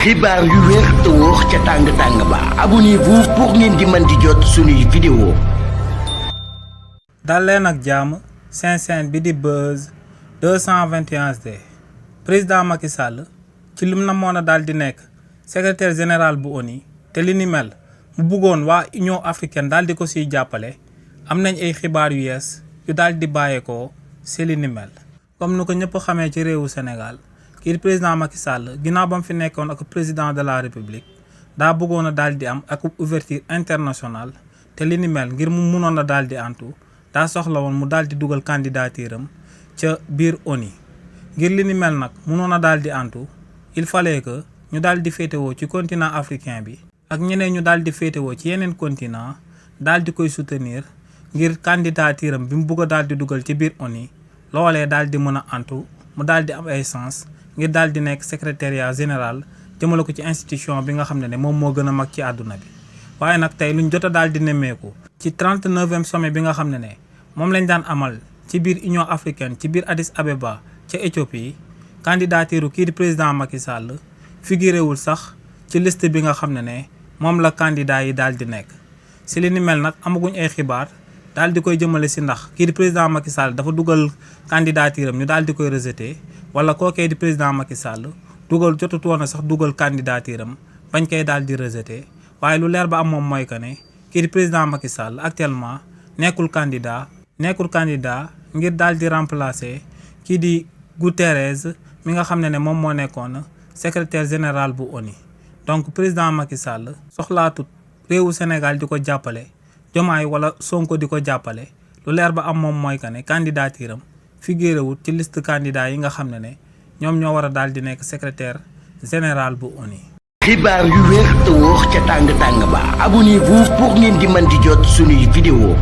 xibaar yu wér te wóor ca tàng ba abonnez-vous pour ngeen di mën di jot suñuy vidéo. dal leen ak jàmm seen bi di Buzz 221D président Macky Sall ci lim na moon a daal di nekk secrétaire général bu ONU te li ni mel mu bëggoon waa Union africaine daal di ko siy jàppale am nañ ay xibaar yu yees yu daal di bàyyeekoo si li ni mel. comme nu ko ñëpp xamee ci réewu Sénégal kii président Macky Sall ginnaaw ba mu fi nekkoon ak président de la République daa bëggoon a daal di am ak ouverture internationale te li ni mel ngir mu munoon a daal di antu daa soxla woon mu daal di dugal candidature am ca biir ONU. ngir li ni mel nag munoon a daal di antu il fallait que ñu daal di féetewoo ci continent africain bi ak ñeneen ñu daal di féetewoo ci yeneen continent daal di koy soutenir ngir candidature am bi mu bëgg a daal di dugal ci biir ONU loolee daal di mën a antu mu daal di am ay sens ngir daal di nekk secrétariat général jëmale ko ci institution bi nga xam ne moom moo gën a mag ci àdduna bi. waaye nag tey luñ jot a daal di nemmeeku ci 39e sommet bi nga xam ne moom lañ daan amal ci biir Union africaine ci biir Addis Abeba ca Éthiopie candidature kii di président Macky Sall figuré wul sax ci liste bi nga xam ne moom la candidat yi daal di nekk. si li ni mel nag amaguñ ay xibaar daal di koy jëmale si ndax kii di président Macky Sall dafa dugal candidature am ñu daal di koy rejeté wala kookee di président Macky Sall jotut woon na sax dugal candidature am bañ koy daal di rejeté. waaye lu leer ba am moom mooy que ne kii di président Macky Sall actuellement nekkul candidat ngir daal di remplacer kii di Guterres mi nga xam ne moom moo nekkoon secrétaire général bu ONU. donc président Macky Sall soxlaatut réewu Sénégal di ko jàppale Diomaye wala Sonko di ko jàppale lu leer ba am moom mooy que ne candidature am figuré wut ci liste candidat yi nga xam ne ñoom ñoo war a daal di nekk secrétaire général bu ONU. xibaar yu wér te wóor ca tàng ba abonnez-vous pour ngeen di mën di jot suñuy vidéo.